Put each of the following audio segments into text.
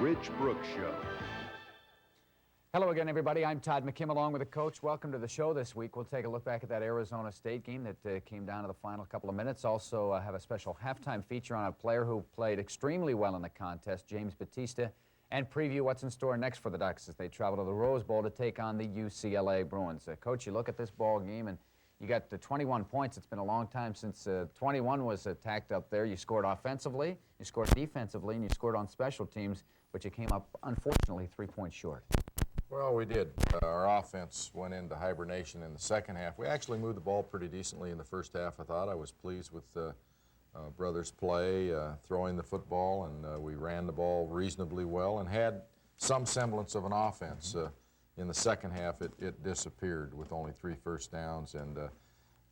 Rich Brooks Show. Hello again, everybody. I'm Todd McKim along with the coach. Welcome to the show this week. We'll take a look back at that Arizona State game that came down to the final couple of minutes. Also have a special halftime feature on a player who played extremely well in the contest, James Batista, and preview what's in store next for the Ducks as they travel to the Rose Bowl to take on the UCLA Bruins. Coach, you look at this ball game and you got the 21 points. It's been a long time since 21 was attacked up there. You scored offensively, you scored defensively, and you scored on special teams, but you came up, unfortunately, 3 points short. Well, we did. Our offense went into hibernation in the second half. We actually moved the ball pretty decently in the first half, I thought. I was pleased with brothers' play, throwing the football, and we ran the ball reasonably well and had some semblance of an offense. In the second half, it disappeared with only 3 first downs, and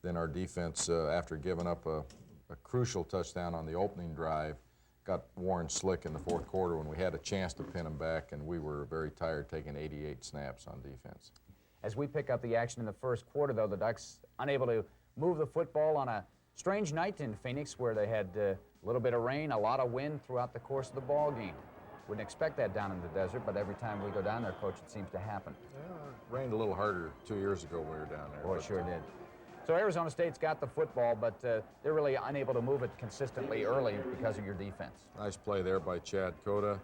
then our defense, after giving up a crucial touchdown on the opening drive, got worn slick in the fourth quarter when we had a chance to pin them back, and we were very tired taking 88 snaps on defense. As we pick up the action in the first quarter, though, the Ducks unable to move the football on a strange night in Phoenix where they had a little bit of rain, a lot of wind throughout the course of the ball game. Wouldn't expect that down in the desert, but every time we go down there, Coach, it seems to happen. Yeah, it rained a little harder 2 years ago when we were down there. Oh, it sure did. So Arizona State's got the football, but they're really unable to move it consistently early because of your defense. Nice play there by Chad Cota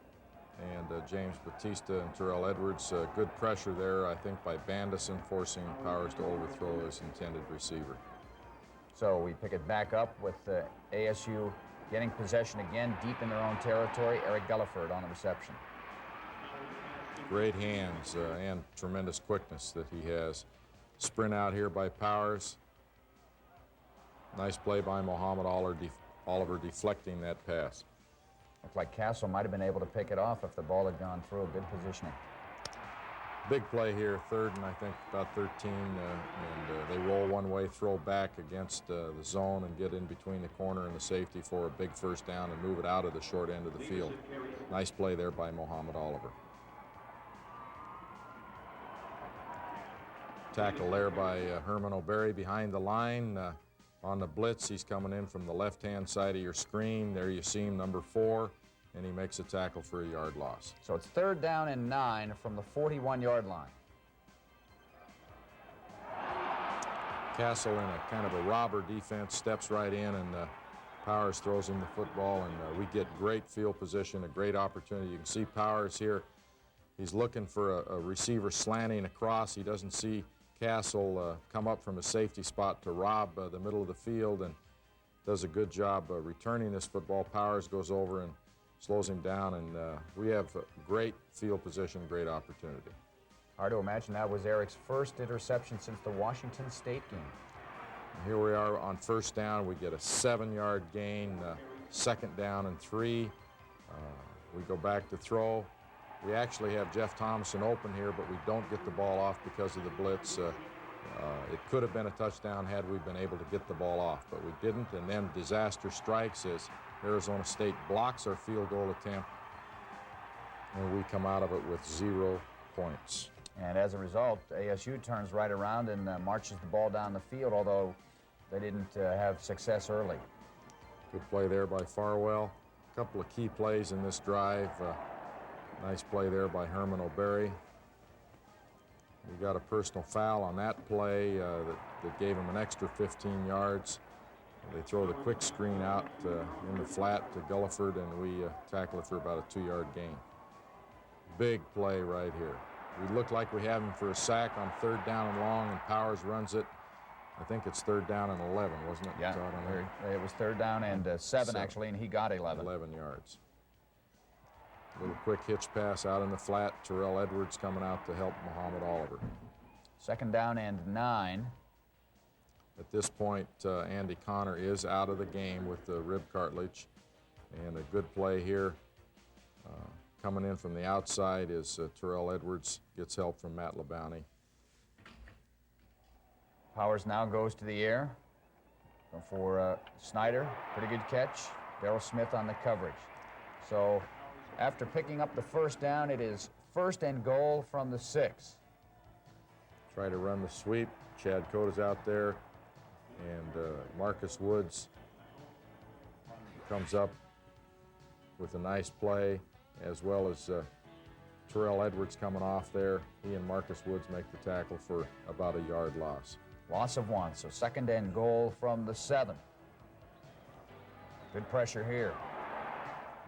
and James Batista and Terrell Edwards. Good pressure there, I think, by Bandison, forcing Powers to overthrow his intended receiver. So we pick it back up with ASU getting possession again deep in their own territory. Eric Gulliford on the reception. Great hands and tremendous quickness that he has. Sprint out here by Powers. Nice play by Muhammad Oliver deflecting that pass. Looked like Castle might have been able to pick it off if the ball had gone through. Good positioning. Big play here, third and I think about 13, and they roll one way, throw back against the zone and get in between the corner and the safety for a big first down and move it out of the short end of the field. Nice play there by Muhammad Oliver. Tackle there by Herman O'Berry behind the line. On the blitz, he's coming in from the left-hand side of your screen. There you see him, number 4, and he makes a tackle for a yard loss. So it's 3rd down and 9 from the 41-yard line. Castle in a kind of a robber defense steps right in, and Powers throws him the football, and we get great field position, a great opportunity. You can see Powers here. He's looking for a receiver slanting across. He doesn't see Castle come up from a safety spot to rob the middle of the field, and does a good job returning this football. Powers goes over and slows him down, and we have great field position, great opportunity. Hard to imagine that was Eric's first interception since the Washington State game. And here we are on first down. We get a 7-yard gain, 2nd down and 3. We go back to throw. We actually have Jeff Thomason open here, but we don't get the ball off because of the blitz. It could have been a touchdown had we been able to get the ball off, but we didn't, and then disaster strikes as Arizona State blocks our field goal attempt, and we come out of it with 0 points. And as a result, ASU turns right around and marches the ball down the field, although they didn't have success early. Good play there by Farwell. A couple of key plays in this drive. Nice play there by Herman O'Berry. We got a personal foul on that play that gave him an extra 15 yards. They throw the quick screen out in the flat to Gulliford, and we tackle it for about a 2-yard gain. Big play right here. We look like we have him for a sack on 3rd down and long, and Powers runs it. I think it's 3rd down and 11, wasn't it? Yeah, it was 3rd down and 7 actually, and he got 11. 11 yards. Little quick hitch pass out in the flat. Terrell Edwards coming out to help Muhammad Oliver. 2nd down and 9. At this point, Andy Connor is out of the game with the rib cartilage. And a good play here. Coming in from the outside is Terrell Edwards. Gets help from Matt LeBounty. Powers now goes to the air for Snyder. Pretty good catch. Darrell Smith on the coverage. So after picking up the 1st down, it is 1st and goal from the 6. Try to run the sweep. Chad Cota's out there, and Marcus Woods comes up with a nice play, as well as Terrell Edwards coming off there. He and Marcus Woods make the tackle for about a yard loss. Loss of 1, so 2nd and goal from the 7. Good pressure here.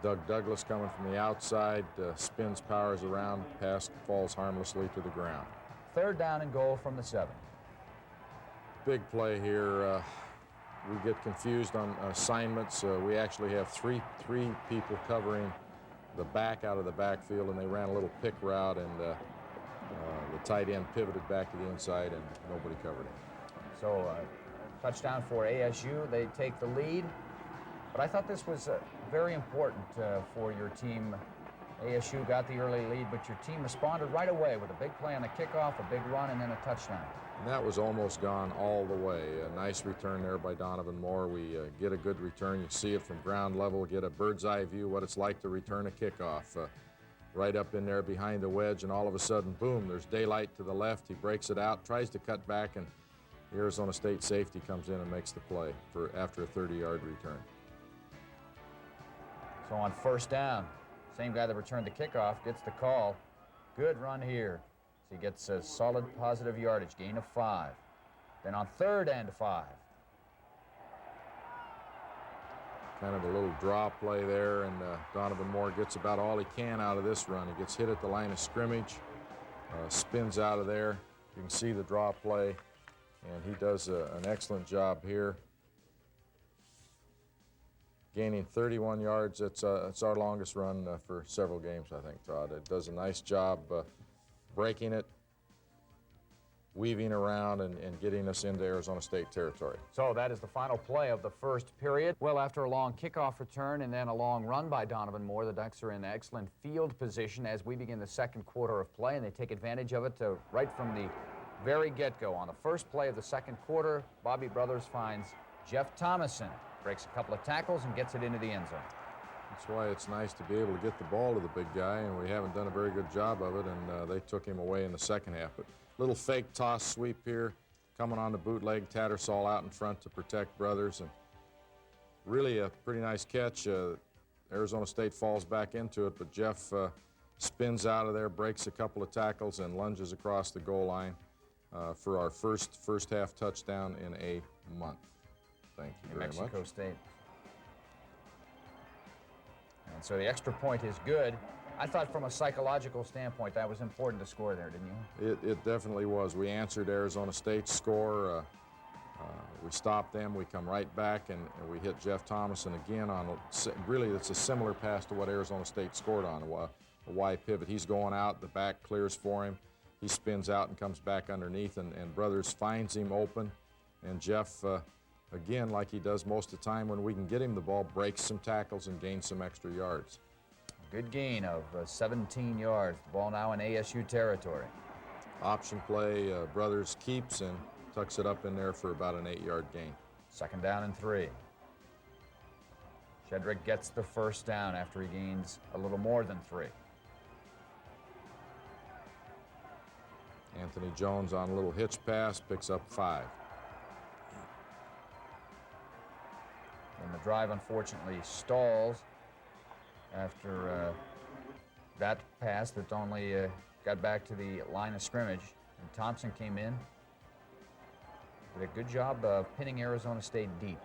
Doug Douglas coming from the outside, spins, powers around, pass falls harmlessly to the ground. 3rd down and goal from the 7. Big play here. We get confused on assignments. We actually have three people covering the back out of the backfield, and they ran a little pick route, and the tight end pivoted back to the inside, and nobody covered him. So touchdown for ASU. They take the lead. But I thought this was very important for your team. ASU got the early lead, but your team responded right away with a big play on the kickoff, a big run, and then a touchdown. And that was almost gone all the way. A nice return there by Donovan Moore. We get a good return. You see it from ground level, get a bird's eye view what it's like to return a kickoff. Right up in there behind the wedge, and all of a sudden, boom, there's daylight to the left. He breaks it out, tries to cut back, and the Arizona State safety comes in and makes the play after a 30-yard return. So on 1st down, same guy that returned the kickoff gets the call. Good run here. So he gets a solid positive yardage, gain of 5. Then on 3rd and 5. Kind of a little draw play there, and Donovan Moore gets about all he can out of this run. He gets hit at the line of scrimmage, spins out of there. You can see the draw play, and he does an excellent job here. Gaining 31 yards. It's our longest run for several games, I think, Todd. It does a nice job breaking it, weaving around, and getting us into Arizona State territory. So that is the final play of the 1st period. Well, after a long kickoff return and then a long run by Donovan Moore, the Ducks are in excellent field position as we begin the 2nd quarter of play, and they take advantage of it right from the very get-go. On the 1st play of the 2nd quarter, Bobby Brothers finds Jeff Thomason. Breaks a couple of tackles and gets it into the end zone. That's why it's nice to be able to get the ball to the big guy, and we haven't done a very good job of it, and they took him away in the 2nd half. But little fake toss sweep here, coming on the bootleg, Tattersall out in front to protect Brothers, and really a pretty nice catch. Arizona State falls back into it, but Jeff spins out of there, breaks a couple of tackles, and lunges across the goal line for our first half touchdown in a month. Thank you very much. Mexico State. And so the extra point is good. I thought from a psychological standpoint that was important to score there, didn't you? It definitely was. We answered Arizona State's score. We stopped them. We come right back, and we hit Jeff Thomason again on really it's a similar pass to what Arizona State scored on, a Y pivot. He's going out. The back clears for him. He spins out and comes back underneath, and Brothers finds him open, and Jeff again, like he does most of the time when we can get him the ball, breaks some tackles and gains some extra yards. Good gain of 17 yards. The ball now in ASU territory. Option play, Brothers keeps and tucks it up in there for about an 8-yard gain. 2nd down and 3. Shedrick gets the 1st down after he gains a little more than 3. Anthony Jones on a little hitch pass, picks up 5. And the drive, unfortunately, stalls after that pass that only got back to the line of scrimmage. And Thompson came in. Did a good job of pinning Arizona State deep.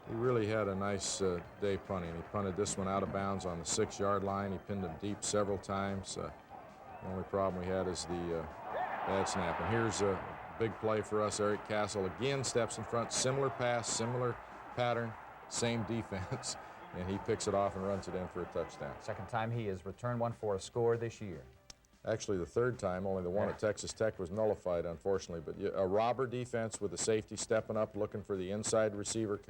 He really had a nice day punting. He punted this one out of bounds on the 6-yard line. He pinned him deep several times. The only problem we had is the bad snap. And here's a big play for us. Eric Castle again steps in front. Similar pass, similar pattern. Same defense, and he picks it off and runs it in for a touchdown. 2nd time he has returned one for a score this year. Actually, the 3rd time, only the one at Texas Tech was nullified, unfortunately. But a robber defense with the safety stepping up, looking for the inside receiver,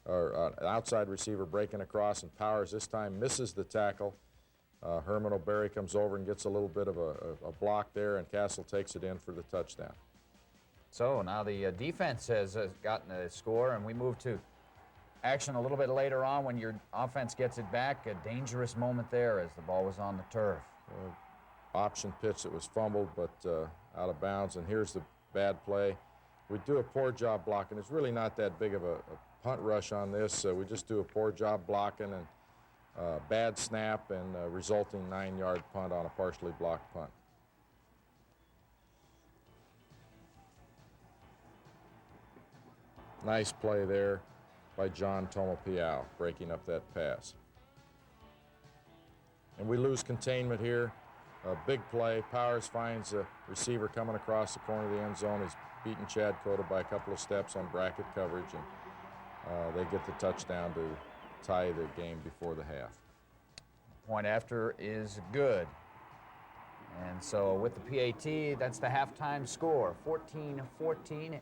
or outside receiver breaking across, and Powers this time misses the tackle. Herman O'Berry comes over and gets a little bit of a block there, and Castle takes it in for the touchdown. So now the defense has gotten a score, and we move to action a little bit later on when your offense gets it back. A dangerous moment there as the ball was on the turf. Option pitch that was fumbled, but out of bounds. And here's the bad play. We do a poor job blocking. It's really not that big of a punt rush on this. We just do a poor job blocking, and bad snap and resulting 9-yard punt on a partially blocked punt. Nice play there by John Tomapiao, breaking up that pass. And we lose containment here. A big play. Powers finds a receiver coming across the corner of the end zone. He's beaten Chad Cota by a couple of steps on bracket coverage, and they get the touchdown to tie the game before the half. Point after is good. And so with the PAT, that's the halftime score, 14-14.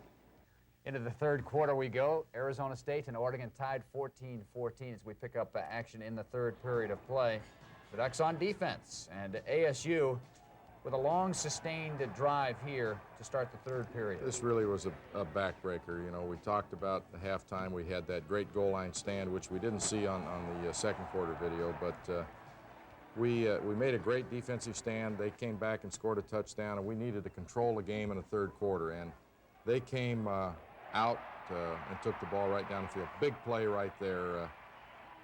Into the third quarter we go. Arizona State and Oregon tied 14-14 as we pick up action in the third period of play. The Ducks on defense, and ASU with a long sustained drive here to start the third period. This really was a backbreaker. You know, we talked about the halftime. We had that great goal line stand, which we didn't see on the second quarter video, but we made a great defensive stand. They came back and scored a touchdown, and we needed to control the game in the third quarter. And they came out and took the ball right down the field. Big play right there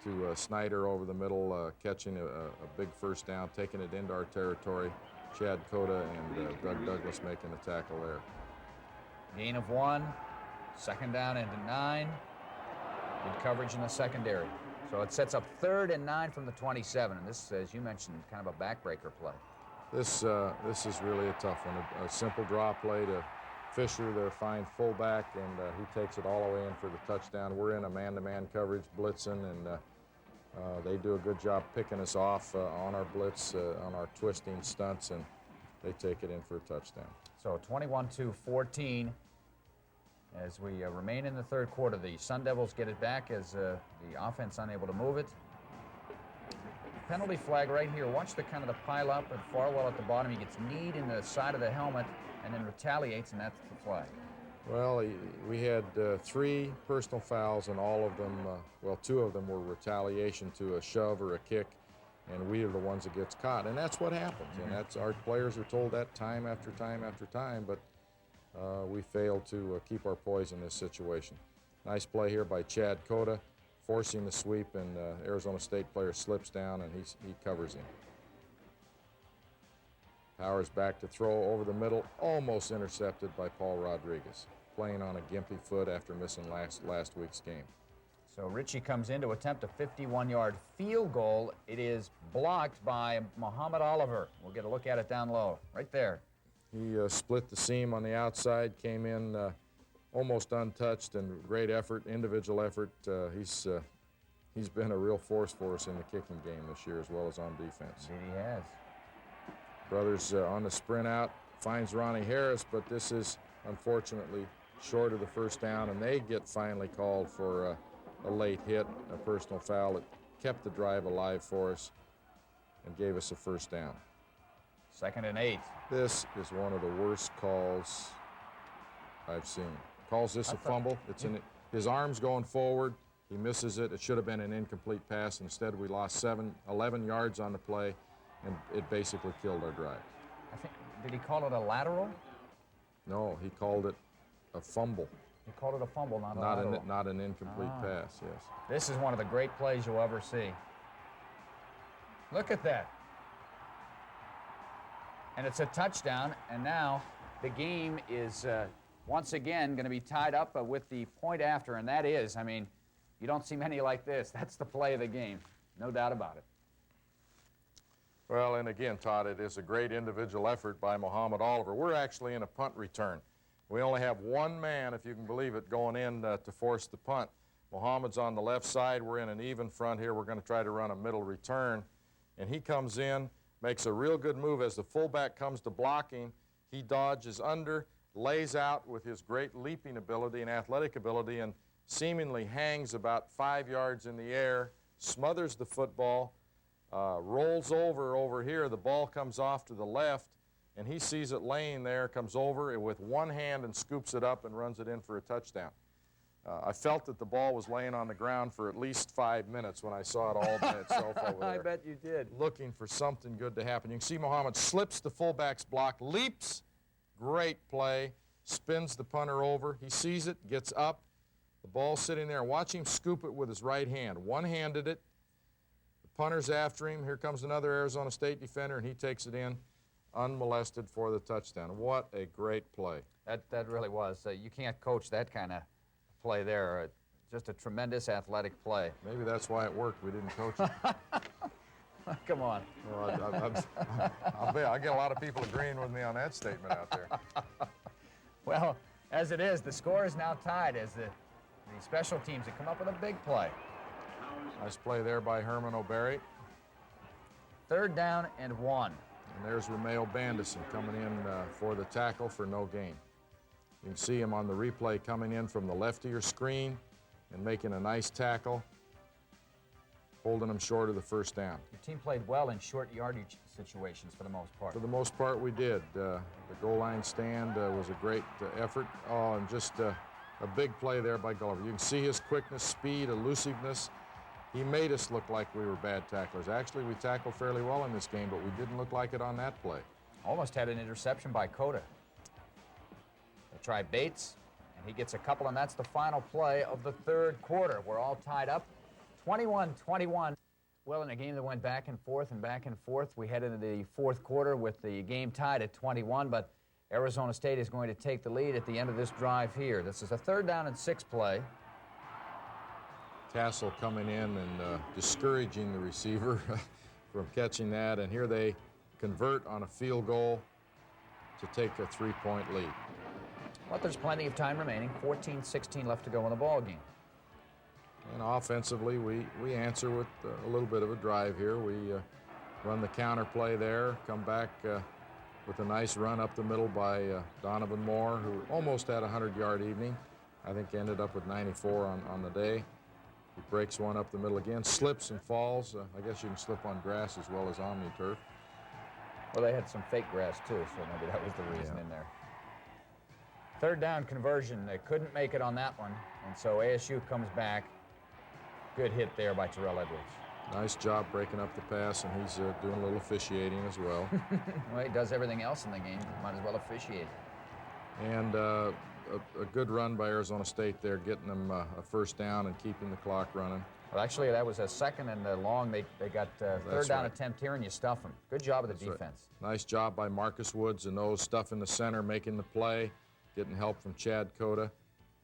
to Snyder over the middle, catching a big first down, taking it into our territory. Chad Cota and Doug Douglas making the tackle there. Gain of 1, second down into 9. Good coverage in the secondary. So it sets up 3rd and 9 from the 27. And this, as you mentioned, kind of a backbreaker play. This is really a tough one. A simple draw play to Fisher, their fine fullback, and he takes it all the way in for the touchdown. We're in a man-to-man coverage, blitzing, and they do a good job picking us off on our blitz, on our twisting stunts, and they take it in for a touchdown. So 21-14 as we remain in the third quarter. The Sun Devils get it back as the offense unable to move it. Penalty flag right here. Watch the kind of the pile up and Farwell at the bottom. He gets kneed in the side of the helmet and then retaliates, and that's the flag. Well, we had 3 personal fouls, and all of them, well, 2 of them were retaliation to a shove or a kick, and we are the ones that gets caught, and that's what happens. And that's, our players are told that time after time after time, but we fail to keep our poise in this situation. Nice play here by Chad Cota, forcing the sweep, and Arizona State player slips down, and he covers him. Powers back to throw over the middle, almost intercepted by Paul Rodriguez, playing on a gimpy foot after missing last week's game. So Ritchie comes in to attempt a 51-yard field goal. It is blocked by Muhammad Oliver. We'll get a look at it down low, right there. He split the seam on the outside, came in almost untouched, and great effort, individual effort. He's been a real force for us in the kicking game this year as well as on defense. Indeed he has. Brothers on the sprint out, finds Ronnie Harris, but this is unfortunately short of the first down, and they get finally called for a late hit, a personal foul that kept the drive alive for us and gave us a first down. 2nd and 8. This is one of the worst calls I've seen. Calls this a fumble. It's in his arm's going forward. He misses it. It should have been an incomplete pass. Instead, we lost 11 yards on the play, and it basically killed our drive. I think, did he call it a lateral? No, he called it a fumble. He called it a fumble, not a lateral. Not an incomplete pass, yes. This is one of the great plays you'll ever see. Look at that. And it's a touchdown, and now the game is once again going to be tied up with the point after, and that is, I mean, you don't see many like this. That's the play of the game, no doubt about it. Well, and again, Todd, it is a great individual effort by Muhammad Oliver. We're actually in a punt return. We only have one man, if you can believe it, going in to force the punt. Muhammad's on the left side. We're in an even front here. We're going to try to run a middle return. And he comes in, makes a real good move. As the fullback comes to blocking, he dodges under, lays out with his great leaping ability and athletic ability, and seemingly hangs about 5 yards in the air, smothers the football, rolls over here. The ball comes off to the left, and he sees it laying there, comes over with one hand and scoops it up and runs it in for a touchdown. I felt that the ball was laying on the ground for at least 5 minutes when I saw it all by itself over there. I bet you did. Looking for something good to happen. You can see Muhammad slips the fullback's block, leaps, great play, spins the punter over. He sees it, gets up, the ball's sitting there. Watch him scoop it with his right hand. One-handed it. The punter's after him. Here comes another Arizona State defender, and he takes it in unmolested for the touchdown. What a great play. That really was. You can't coach that kind of play there. Just a tremendous athletic play. Maybe that's why it worked. We didn't coach it. Come on. Well, I get a lot of people agreeing with me on that statement out there. Well, as it is, the score is now tied as the special teams have come up with a big play. Nice play there by Herman O'Barry. 3rd down and 1. And there's Romeo Bandison coming in for the tackle for no gain. You can see him on the replay coming in from the left of your screen and making a nice tackle, holding him short of the 1st down. Your team played well in short yardage situations for the most part. For the most part, we did. The goal line stand was a great effort. Oh, and just a big play there by Gulliver. You can see his quickness, speed, elusiveness. He made us look like we were bad tacklers. Actually, we tackled fairly well in this game, but we didn't look like it on that play. Almost had an interception by Cota. They try Bates, and he gets a couple, and that's the final play of the 3rd quarter. We're all tied up, 21-21. Well, in a game that went back and forth, we head into the 4th quarter with the game tied at 21, but Arizona State is going to take the lead at the end of this drive here. This is a 3rd down and 6 play. Tassel coming in and discouraging the receiver from catching that, and here they convert on a field goal to take a 3-point lead. But there's plenty of time remaining, 14-16 left to go in the ball game. And offensively, we answer with a little bit of a drive here. We run the counter play there, come back with a nice run up the middle by Donovan Moore, who almost had a 100-yard evening. I think ended up with 94 on the day. He breaks one up the middle again, slips and falls. I guess you can slip on grass as well as OmniTurf. Well, they had some fake grass too, so maybe that was the reason in there. 3rd down conversion. They couldn't make it on that one, and so ASU comes back. Good hit there by Terrell Edwards. Nice job breaking up the pass, and he's doing a little officiating as well. Well, he does everything else in the game. Might as well officiate. And a good run by Arizona State there, getting them a 1st down and keeping the clock running. Well, actually, that was a 2nd and long. They got 3rd down attempt here, and you stuff them. Good job of the defense. Right. Nice job by Marcus Woods and those stuff in the center, making the play, getting help from Chad Cota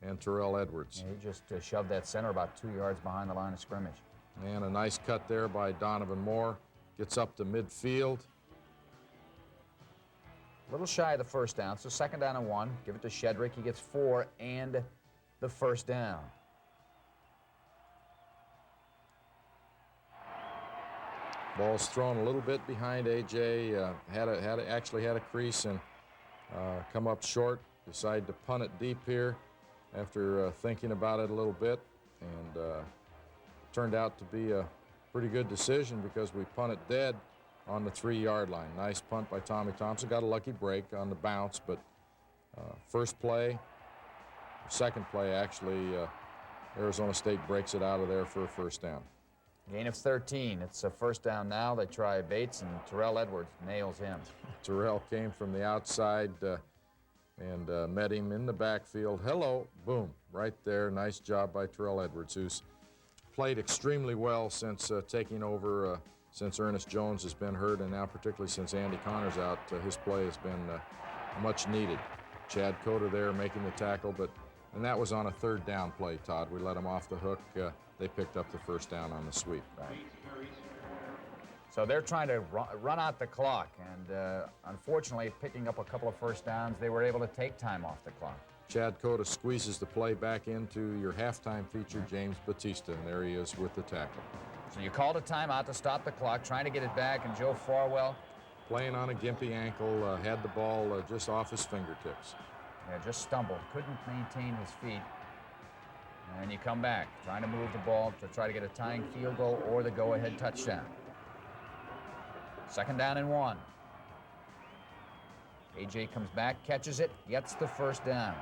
and Terrell Edwards. Yeah, he just shoved that center about 2 yards behind the line of scrimmage. And a nice cut there by Donovan Moore. Gets up to midfield. A little shy of the 1st down, so 2nd down and 1. Give it to Shedrick. He gets 4 and the 1st down. Ball's thrown a little bit behind A.J. Actually had a crease and come up short. Decided to punt it deep here after thinking about it a little bit, and turned out to be a pretty good decision because we punted dead on the 3-yard line. Nice punt by Tommy Thompson. Got a lucky break on the bounce, but 2nd play actually, Arizona State breaks it out of there for a 1st down. Gain of 13. It's a 1st down now. They try Bates, and Terrell Edwards nails him. Terrell came from the outside and met him in the backfield. Hello, boom, right there. Nice job by Terrell Edwards, who's played extremely well since taking over, since Ernest Jones has been hurt, and now particularly since Andy Connor's out. His play has been much needed. Chad Cota there making the tackle, and that was on a 3rd down play, Todd. We let him off the hook. They picked up the 1st down on the sweep. Right. So they're trying to run out the clock, and unfortunately, picking up a couple of 1st downs, they were able to take time off the clock. Chad Cota squeezes the play back into your halftime feature, James Batista, and there he is with the tackle. So you called a timeout to stop the clock, trying to get it back, and Joe Farwell, playing on a gimpy ankle, had the ball just off his fingertips. Yeah, just stumbled, couldn't maintain his feet. And you come back, trying to move the ball to try to get a tying field goal or the go-ahead touchdown. 2nd down and 1. A.J. comes back, catches it, gets the 1st down.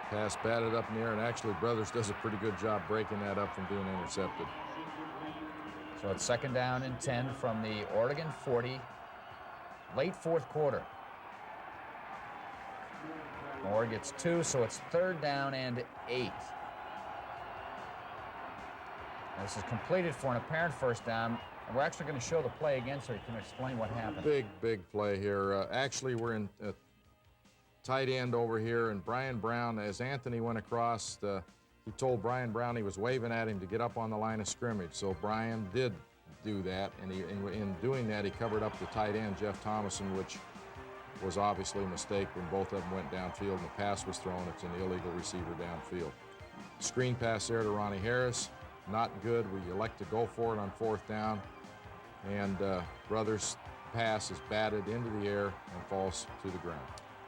Pass batted up in the air, and actually Brothers does a pretty good job breaking that up from being intercepted. So it's 2nd down and 10 from the Oregon 40, late 4th quarter. Moore gets 2, so it's 3rd down and 8. This is completed for an apparent first down, and we're actually going to show the play again so you can explain what happened. Big play here. Actually, we're in tight end over here, and Brian Brown, as Anthony went across, he told Brian Brown he was waving at him to get up on the line of scrimmage. So Brian did do that, and in doing that, he covered up the tight end, Jeff Thomason, which was obviously a mistake when both of them went downfield and the pass was thrown. It's an illegal receiver downfield. Screen pass there to Ronnie Harris. Not good. We elect to go for it on fourth down, and Brothers' pass is batted into the air and falls to the ground.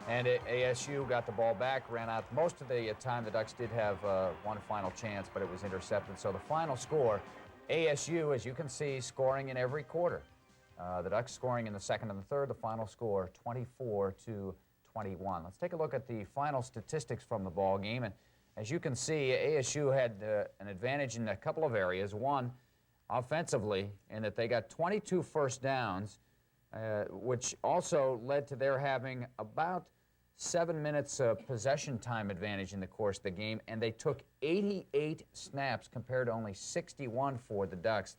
And ASU got the ball back, ran out. Most of the time, the Ducks did have one final chance, but it was intercepted. So the final score, ASU, as you can see, scoring in every quarter. The Ducks scoring in the second and the third. The final score, 24-21. Let's take a look at the final statistics from the ball game. And as you can see, ASU had an advantage in a couple of areas. One, offensively, in that they got 22 first downs, which also led to their having about 7 minutes possession time advantage in the course of the game, and they took 88 snaps compared to only 61 for the Ducks.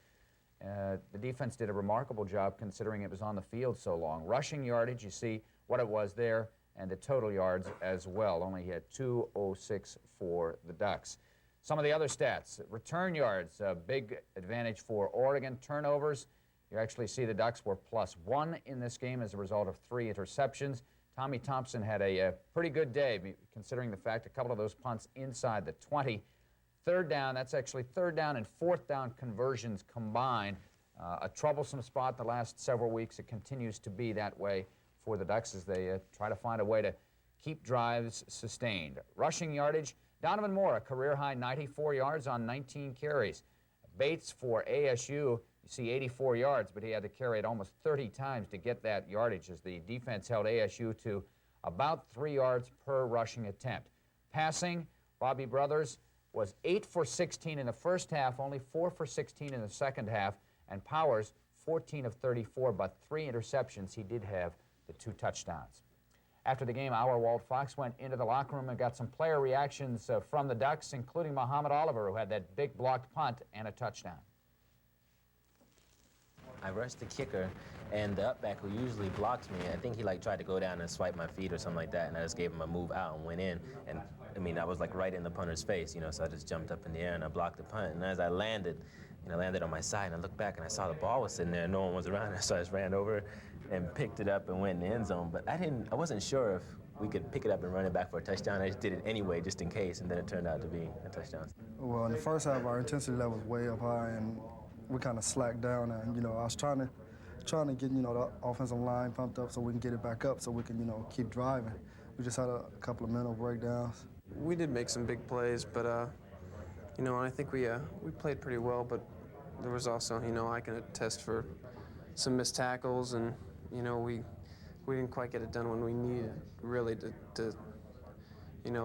The defense did a remarkable job considering it was on the field so long. Rushing yardage, you see what it was there, and the total yards as well. Only had 206 for the Ducks. Some of the other stats, return yards, a big advantage for Oregon. Turnovers, you actually see the Ducks were +1 in this game as a result of 3 interceptions. Tommy Thompson had a pretty good day, considering the fact a couple of those punts inside the 20. Third down, that's actually third down and fourth down conversions combined. A troublesome spot the last several weeks. It continues to be that way for the Ducks as they try to find a way to keep drives sustained. Rushing yardage, Donovan Moore, a career-high 94 yards on 19 carries. Bates for ASU, you see 84 yards, but he had to carry it almost 30 times to get that yardage as the defense held ASU to about 3 yards per rushing attempt. Passing, Bobby Brothers was 8 for 16 in the first half, only 4 for 16 in the second half, and Powers, 14 of 34, but 3 interceptions. He did have the 2 touchdowns. After the game, our Walt Fox went into the locker room and got some player reactions from the Ducks, including Muhammad Oliver, who had that big blocked punt and a touchdown. I rushed the kicker, and the upback who usually blocks me, I think he tried to go down and swipe my feet or something like that, and I just gave him a move out and went in. And I mean, I was right in the punter's face, so I just jumped up in the air and I blocked the punt. And as I landed, I landed on my side, and I looked back and I saw the ball was sitting there and no one was around. So I just ran over and picked it up and went in the end zone. But I wasn't sure if we could pick it up and run it back for a touchdown. I just did it anyway, just in case, and then it turned out to be a touchdown. Well, in the first half, our intensity level was way up high, and we kind of slacked down. And I was trying to get the offensive line pumped up so we can get it back up so we can keep driving. We just had a couple of mental breakdowns. We did make some big plays, but and I think we played pretty well. But there was also I can attest for some missed tackles, and we didn't quite get it done when we needed really to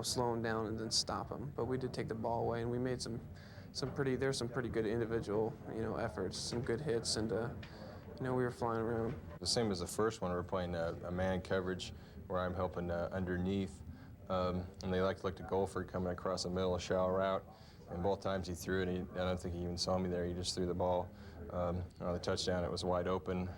slow them down and then stop them. But we did take the ball away, and we made some pretty good individual efforts, some good hits, and we were flying around. The same as the first one, we're playing a man coverage where I'm helping underneath, and they like to look to Golford coming across the middle, a shallow route, and both times he threw it, I don't think he even saw me there, he just threw the ball. On the touchdown, it was wide open.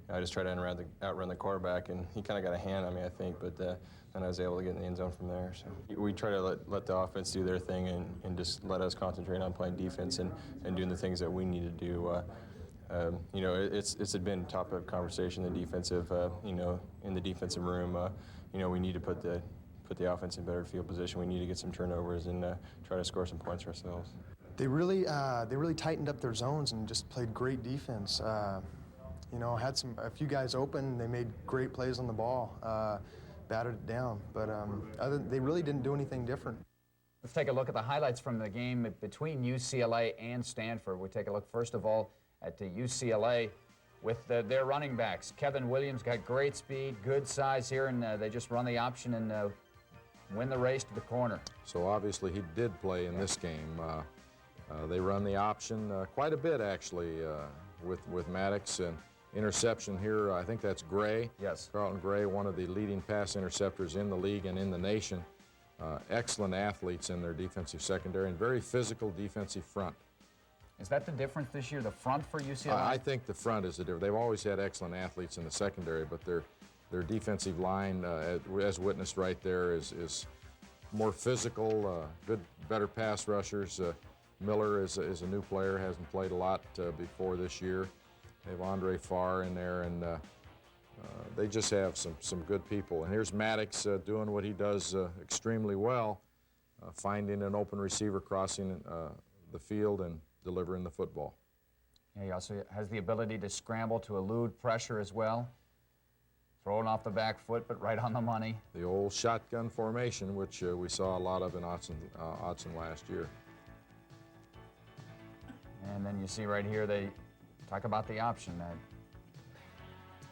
I just tried to outrun the quarterback, and he kind of got a hand on me, I think, but then I was able to get in the end zone from there. So we try to let the offense do their thing and just let us concentrate on playing defense and doing the things that we need to do. It's been top of conversation, the defensive, in the defensive room. We need to put the offense in better field position. We need to get some turnovers and try to score some points ourselves. They really tightened up their zones and just played great defense. Had a few guys open. They made great plays on the ball, battered it down. But they really didn't do anything different. Let's take a look at the highlights from the game between UCLA and Stanford. We'll take a look first of all at the UCLA with their running backs. Kevin Williams got great speed, good size here, and they just run the option and win the race to the corner. So obviously he did play in this game. They run the option quite a bit, actually, with Maddox. And interception here, I think that's Gray. Yes. Carlton Gray, one of the leading pass interceptors in the league and in the nation. excellent athletes in their defensive secondary and very physical defensive front. Is that the difference this year, the front for UCLA? I think the front is the difference. They've always had excellent athletes in the secondary, but their defensive line, as witnessed right there, is more physical, better pass rushers. Miller is a new player, hasn't played a lot before this year. They have Andre Farr in there, and they just have some good people. And here's Maddox doing what he does extremely well, finding an open receiver, crossing the field, and delivering the football. Yeah, he also has the ability to scramble to elude pressure as well. Throwing off the back foot, but right on the money. The old shotgun formation, which we saw a lot of in Autzen last year. And then you see right here, they talk about the option.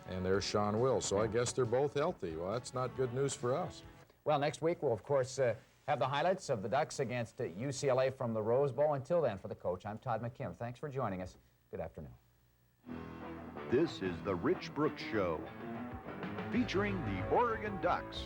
And there's Sean Will. So I guess they're both healthy. Well, that's not good news for us. Well, next week we'll, of course, have the highlights of the Ducks against UCLA from the Rose Bowl. Until then, for the coach, I'm Todd McKim. Thanks for joining us. Good afternoon. This is the Rich Brooks Show, featuring the Oregon Ducks.